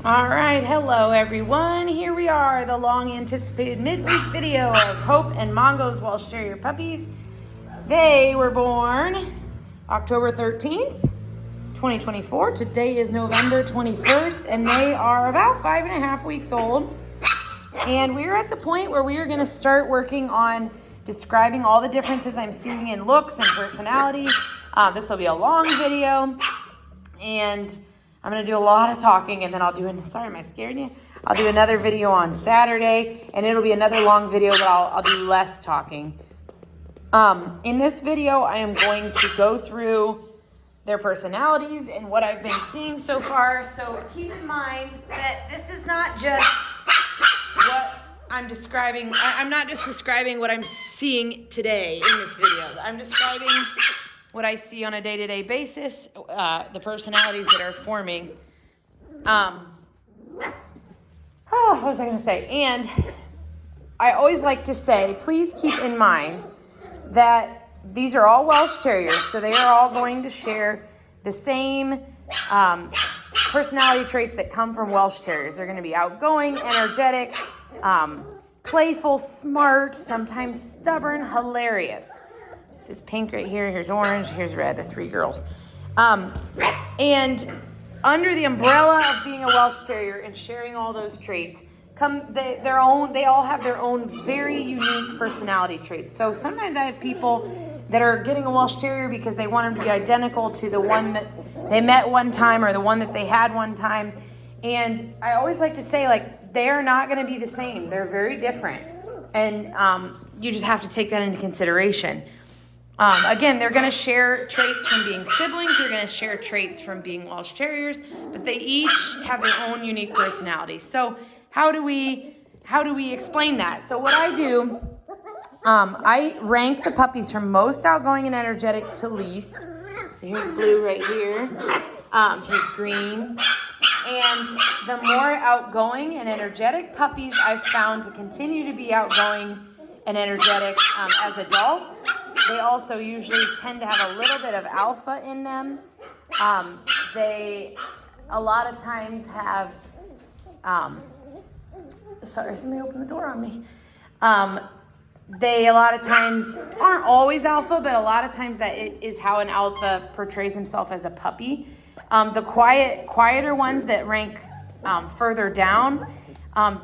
All right, hello everyone. Here we are, the long anticipated midweek video of Hope and Mongo's Welsh Terrier puppies. They were born October 13th, 2024. Today is November 21st, and they are about 5.5 weeks old. And we're at the point where we are going to start working on describing all the differences I'm seeing in looks and personality. This will be a long video, and I'm going to do a lot of talking, and then I'll do, sorry, am I scaring you? I'll do another video on Saturday, and it'll be another long video, but I'll do less talking. In this video, I am going to go through their personalities and what I've been seeing so far. So keep in mind that this is not just what I'm describing. I'm not just describing what I'm seeing today in this video. I'm describing what I see on a day-to-day basis, the personalities that are forming. What was I going to say? And I always like to say, please keep in mind that these are all Welsh Terriers, so they are all going to share the same personality traits that come from Welsh Terriers. They're going to be outgoing, energetic, playful, smart, sometimes stubborn, hilarious. This is pink right here. Here's orange. Here's red. The three girls. And under the umbrella of being a Welsh Terrier and sharing all those traits come they all have their own very unique personality traits. So sometimes I have people that are getting a Welsh Terrier because they want them to be identical to the one that they met one time or the one that they had one time. And I always like to say, like, they're not going to be the same. They're very different. And you just have to take that into consideration. Again, they're going to share traits from being siblings. They're going to share traits from being Welsh Terriers, but they each have their own unique personalities. So how do we explain that? So what I do, I rank the puppies from most outgoing and energetic to least. So here's blue right here. Here's green. And the more outgoing and energetic puppies I've found to continue to be outgoing and energetic as adults, they also usually tend to have a little bit of alpha in them. They a lot of times have, sorry, somebody opened the door on me. They a lot of times aren't always alpha, but a lot of times that is how an alpha portrays himself as a puppy. The quieter ones that rank further down,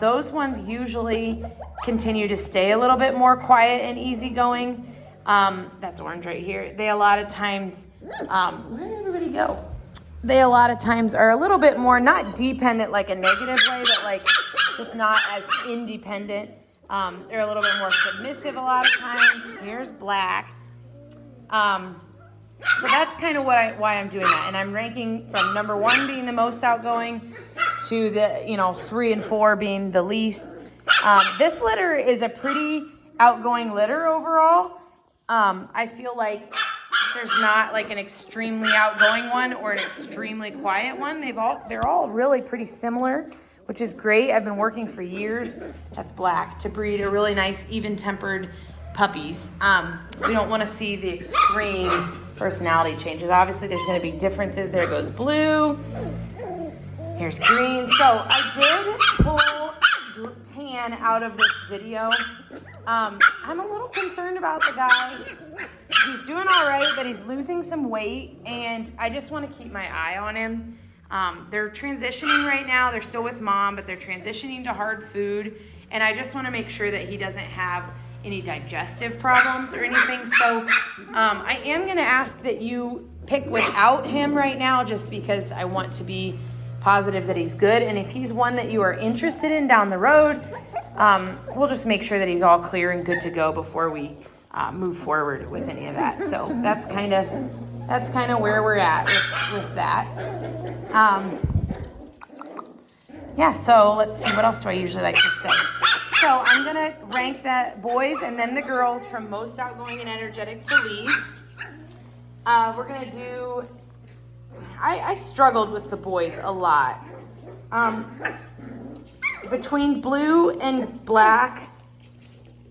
those ones usually continue to stay a little bit more quiet and easygoing. That's orange right here. They a lot of times, where did everybody go? They a lot of times are a little bit more, not dependent like a negative way, but like just not as independent. They're a little bit more submissive a lot of times. Here's black. So that's kind of why I'm doing that. And I'm ranking from number 1 being the most outgoing to the, 3 and 4 being the least. This litter is a pretty outgoing litter overall. I feel like there's not like an extremely outgoing one or an extremely quiet one. They're all really pretty similar, which is great. I've been working for years, that's black, to breed a really nice, even-tempered puppies. We don't want to see the extreme personality changes. Obviously, there's going to be differences. There goes blue. Here's green. So I did pull tan out of this video. I'm a little concerned about the guy. He's doing all right, but he's losing some weight, and I just want to keep my eye on him. They're transitioning right now. They're still with mom, but they're transitioning to hard food, and I just want to make sure that he doesn't have any digestive problems or anything. So I am going to ask that you pick without him right now, just because I want to be positive that he's good. And if he's one that you are interested in down the road, we'll just make sure that he's all clear and good to go before we move forward with any of that. So that's kind of where we're at with that. So let's see, what else do I usually like to say? So I'm going to rank the boys and then the girls from most outgoing and energetic to least. We're going to do, I struggled with the boys a lot. Between blue and black,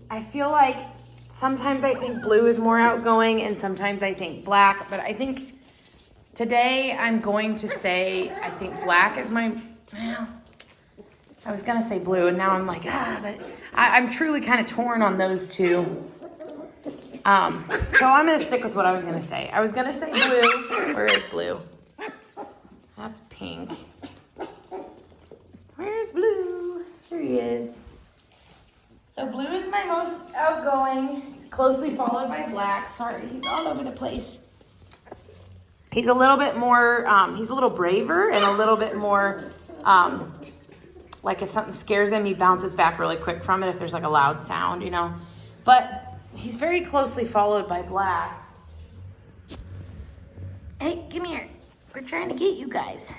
I feel like sometimes I think blue is more outgoing and sometimes I think black, but I think today I'm going to say I think black is my well, I was gonna say blue, and now I'm like, but I'm truly kind of torn on those two. So I'm gonna stick with what I was gonna say. I was gonna say blue. Where is blue? That's pink. Where's blue? There he is. So blue is my most outgoing, closely followed by black. Sorry, he's all over the place. He's a little bit more, he's a little braver and a little bit more, like if something scares him, he bounces back really quick from it if there's like a loud sound, you know. But he's very closely followed by black. Hey, come here. We're trying to get you guys.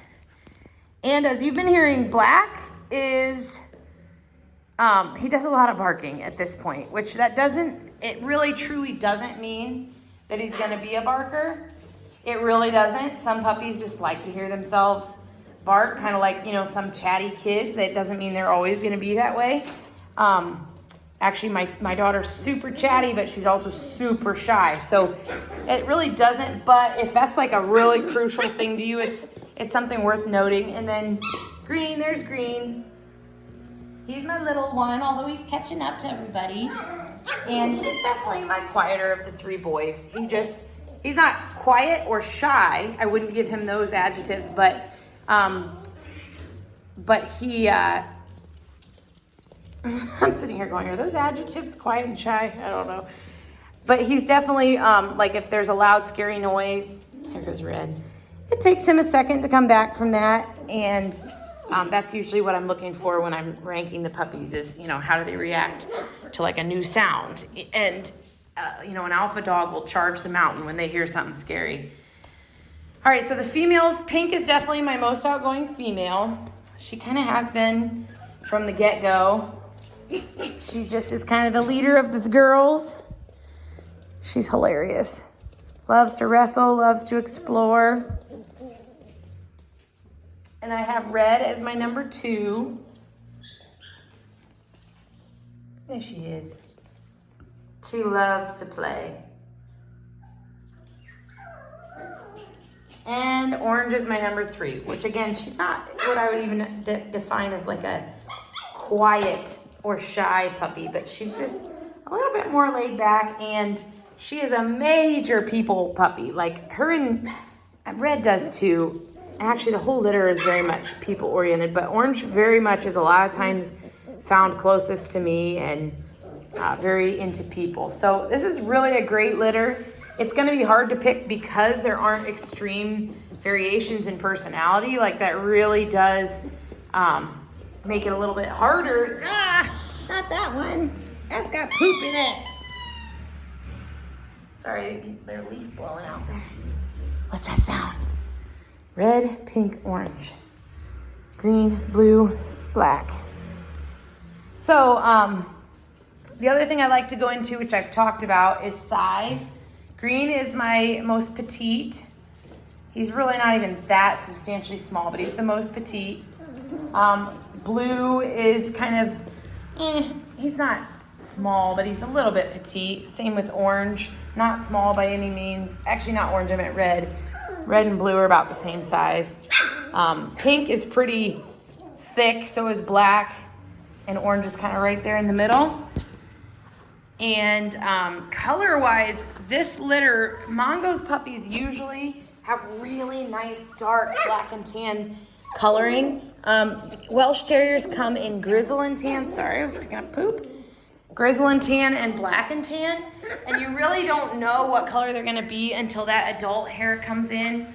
And as you've been hearing, black is, he does a lot of barking at this point, which it really truly doesn't mean that he's gonna be a barker. It really doesn't. Some puppies just like to hear themselves bark, kind of like, you know, some chatty kids. It doesn't mean they're always gonna be that way. Actually, my daughter's super chatty, but she's also super shy. So it really doesn't, but if that's like a really crucial thing to you, it's something worth noting. And then Green, there's Green. He's my little one, although he's catching up to everybody. And he's definitely my quieter of the three boys. He's not quiet or shy. I wouldn't give him those adjectives, but he, I'm sitting here going, are those adjectives quiet and shy? I don't know. But he's definitely, like if there's a loud, scary noise, here goes Red. It takes him a second to come back from that. And that's usually what I'm looking for when I'm ranking the puppies is, you know, how do they react to like a new sound? And, you know, an alpha dog will charge the mountain when they hear something scary. All right, so the females, Pink is definitely my most outgoing female. She kind of has been from the get-go. She just is kind of the leader of the girls. She's hilarious. Loves to wrestle, loves to explore. And I have Red as my number 2. There she is. She loves to play. And Orange is my number 3, which again, she's not what I would even define as like a quiet or shy puppy, but she's just a little bit more laid back, and she is a major people puppy. Like her and Red does too. Actually, the whole litter is very much people oriented, but Orange very much is a lot of times found closest to me and very into people. So this is really a great litter. It's going to be hard to pick because there aren't extreme variations in personality. Like that really does make it a little bit harder. Not that one. That's got poop in it. Sorry, there's a leaf blowing out there. What's that sound? Red, pink, orange. Green, blue, black. So the other thing I like to go into, which I've talked about, is size. Green is my most petite. He's really not even that substantially small, but he's the most petite. Blue is kind of, he's not small, but he's a little bit petite. Same with Orange, not small by any means. Actually, not Orange, I meant Red. Red and Blue are about the same size. Pink is pretty thick, so is Black, and Orange is kind of right there in the middle. And color-wise, this litter, Mongo's puppies usually have really nice dark black and tan coloring. Welsh Terriers come in grizzle and tan. Sorry, I was picking up poop. Grizzle and tan and black and tan. And you really don't know what color they're going to be until that adult hair comes in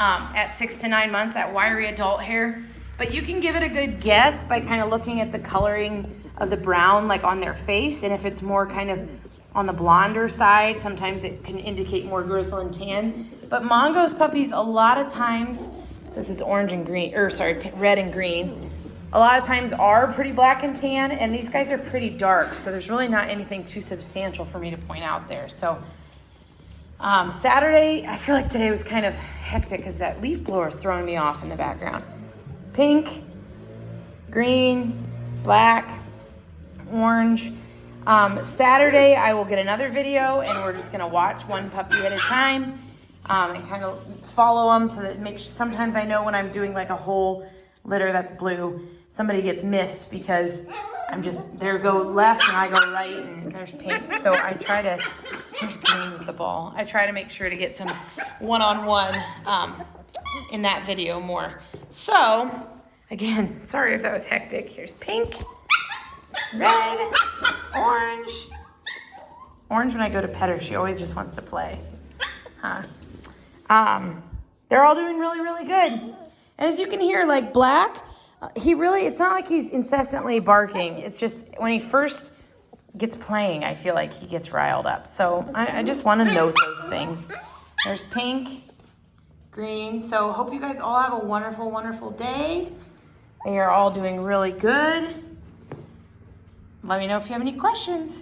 at 6 to 9 months, that wiry adult hair. But you can give it a good guess by kind of looking at the coloring of the brown, like on their face. And if it's more kind of on the blonder side, sometimes it can indicate more grizzle and tan. But Mongo's puppies, a lot of times, so this is orange and green, or sorry, red and green, a lot of times are pretty black and tan, and these guys are pretty dark, so there's really not anything too substantial for me to point out there. So Saturday, I feel like today was kind of hectic because that leaf blower is throwing me off in the background. Pink, green, black, orange. Saturday, I will get another video, and we're just gonna watch one puppy at a time and kind of follow them so that it makes, sometimes I know when I'm doing like a whole litter that's blue, somebody gets missed because there go left and I go right and there's pink. So I try to, there's green with the ball. I try to make sure to get some one-on-one in that video more. So, again, sorry if that was hectic. Here's pink, red, orange. Orange, when I go to pet her, she always just wants to play. Huh? They're all doing really, really good. And as you can hear, like Black, it's not like he's incessantly barking. It's just when he first gets playing, I feel like he gets riled up. So I just want to note those things. There's pink, green. So hope you guys all have a wonderful, wonderful day. They are all doing really good. Let me know if you have any questions.